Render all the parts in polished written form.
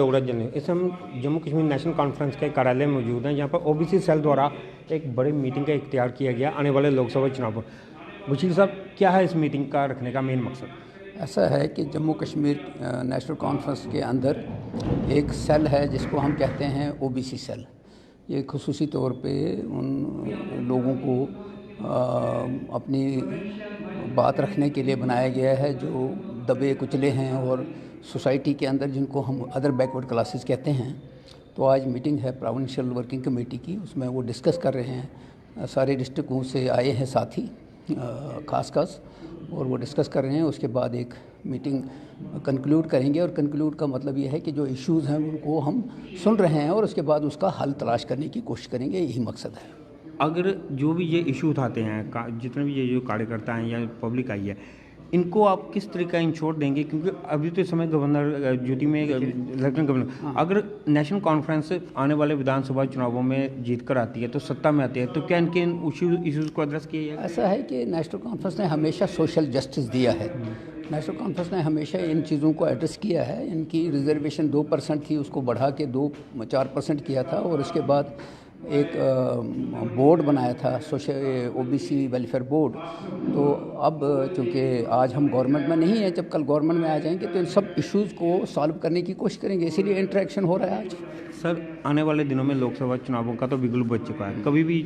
इस हम Jammu Kashmir national conference के कार्यालय में मौजूद हैं, जहाँ पर ओबीसी सेल द्वारा एक बड़ी मीटिंग का इख्तियार किया गया आने वाले लोकसभा चुनाव पर। बशीर साहब, क्या है इस मीटिंग का रखने का मेन मकसद? ऐसा है कि जम्मू कश्मीर नेशनल कॉन्फ्रेंस के अंदर एक सेल है जिसको हम कहते हैं ओबीसी सेल। ये खुसूसी तौर पे उन लोगों को अपनी बात रखने के लिए बनाया गया है जो दबे कुचले हैं और सोसाइटी के अंदर जिनको हम अदर बैकवर्ड क्लासेस कहते हैं। तो आज मीटिंग है प्रोविंशियल वर्किंग कमेटी की, उसमें वो डिस्कस कर रहे हैं। सारे डिस्ट्रिक्टों से आए हैं साथी खास और वो डिस्कस कर रहे हैं। उसके बाद एक मीटिंग कंक्लूड करेंगे और कंक्लूड का मतलब ये है कि जो इश्यूज़ हैं उनको हम सुन रहे हैं और उसके बाद उसका हल तलाश करने की कोशिश करेंगे, यही मकसद है। अगर जो भी ये इशू उठाते हैं, जितने भी ये जो कार्यकर्ता हैं या पब्लिक आई है, इनको आप किस तरह का इंश्योर देंगे? क्योंकि अभी तो इस समय गवर्नर ड्यूटी में लेफ्टिनेंट गवर्नर, अगर नेशनल कॉन्फ्रेंस आने वाले विधानसभा चुनावों में जीत कर आती है तो सत्ता में आती है, तो क्या इनके इश्यूज़ को एड्रेस किया जाएगा? ऐसा है कि नेशनल कॉन्फ्रेंस ने हमेशा सोशल जस्टिस दिया है। नेशनल कॉन्फ्रेंस ने हमेशा इन चीज़ों को एड्रेस किया है। इनकी रिजर्वेशन 2% थी, उसको बढ़ा के 4% किया था और उसके बाद एक बोर्ड बनाया था, सोशल ओबीसी वेलफेयर बोर्ड। तो अब चूँकि आज हम गवर्नमेंट में नहीं है, जब कल गवर्नमेंट में आ जाएंगे तो इन सब इश्यूज़ को सॉल्व करने की कोशिश करेंगे, इसीलिए इंटरेक्शन हो रहा है आज। सर, आने वाले दिनों में लोकसभा चुनावों का तो बिगुल बज चुका है, कभी भी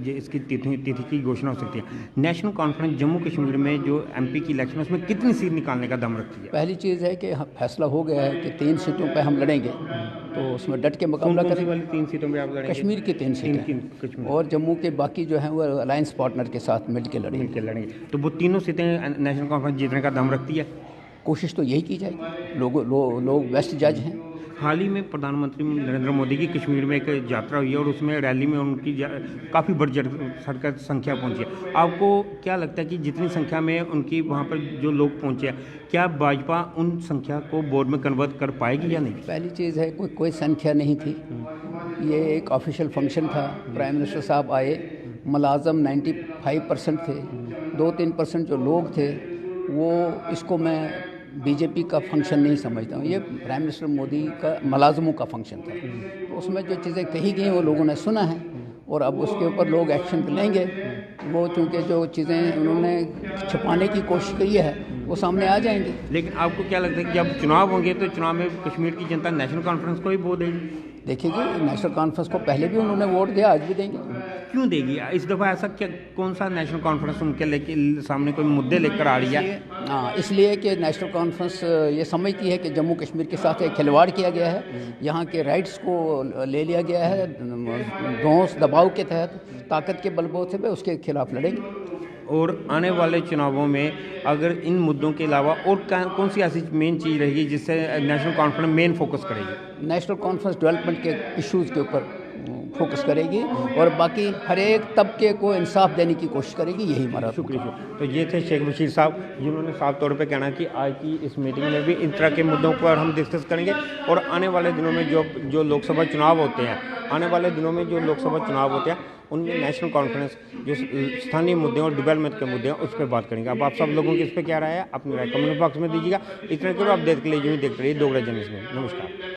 इसकी तिथि की घोषणा हो सकती है। नेशनल कॉन्फ्रेंस जम्मू कश्मीर में जो एमपी की इलेक्शन है उसमें कितनी सीट निकालने का दम रखती है? पहली चीज़ है कि फैसला हो गया है कि 3 सीटों पर हम लड़ेंगे, तो उसमें डट के मुकाबला करेंगे। वाली 3 सीटों पर आप लड़ेंगे? कश्मीर की 3 सीटें और जम्मू के बाकी जो हैं वो अलायंस पार्टनर के साथ मिल के लड़ेंगे। तो वो तीनों सीटें नेशनल कॉन्फ्रेंस जीतने का दम रखती है? कोशिश तो यही की जाएगी। लोग वेस्ट जज हैं। हाल ही में प्रधानमंत्री नरेंद्र मोदी की कश्मीर में एक यात्रा हुई है और उसमें रैली में उनकी काफ़ी बढ़ चढ़कर संख्या पहुंची है। आपको क्या लगता है कि जितनी संख्या में उनकी वहां पर जो लोग पहुंचे हैं, क्या भाजपा उन संख्या को वोट में कन्वर्ट कर पाएगी या नहीं? पहली चीज़ है कोई संख्या नहीं थी, ये एक ऑफिशियल फंक्शन था। प्राइम मिनिस्टर साहब आए, मुलाजम 95% थे, 2-3% जो लोग थे वो, इसको मैं बीजेपी का फंक्शन नहीं समझता हूँ। ये प्राइम मिनिस्टर मोदी का मुलाजमों का फंक्शन था। तो उसमें जो चीज़ें कही गई वो लोगों ने सुना है और अब उसके ऊपर लोग एक्शन लेंगे। वो चूँकि जो चीज़ें उन्होंने छिपाने की कोशिश की है वो सामने आ जाएंगी। लेकिन आपको क्या लगता है कि जब चुनाव होंगे तो चुनाव में कश्मीर की जनता नेशनल कॉन्फ्रेंस को ही वोट देगी? देखिए जी, नेशनल कॉन्फ्रेंस को पहले भी उन्होंने वोट दिया, आज भी देंगे। क्यों देगी इस दफ़ा? ऐसा क्या, कौन सा नेशनल कॉन्फ्रेंस उनके सामने कोई मुद्दे लेकर आ रही है? हाँ, इसलिए कि नेशनल कॉन्फ्रेंस ये समझती है कि जम्मू कश्मीर के साथ एक खिलवाड़ किया गया है, यहाँ के राइट्स को ले लिया गया है धौंस दबाव के तहत, ताकत के बलबूते पे उसके खिलाफ लड़ेंगे। और आने वाले चुनावों में अगर इन मुद्दों के अलावा और कौन सी ऐसी मेन चीज़ रहेगी जिससे नेशनल कॉन्फ्रेंस मेन फोकस करेगी? नेशनल कॉन्फ्रेंस डेवलपमेंट के इश्यूज़ के ऊपर फोकस करेगी और बाकी हर एक तबके को इंसाफ देने की कोशिश करेगी, यही हमारा। शुक्रिया। तो ये थे शेख बशीर साहब, जिन्होंने साफ तौर पे कहना कि आज की इस मीटिंग में भी इस तरह के मुद्दों पर हम डिस्कस करेंगे और आने वाले दिनों में जो लोकसभा चुनाव होते हैं, उनमें नेशनल कॉन्फ्रेंस जो स्थानीय मुद्दे और डेवलपमेंट के मुद्दे हैं उस पर बात करेंगे। अब आप सब लोगों की इस पर क्या राय है, अपनी राय कमेंट बॉक्स में दीजिएगा। इतना करो आप देखते रहिए, देखते रहिए डोगरा जर्नलिस्ट में। नमस्कार।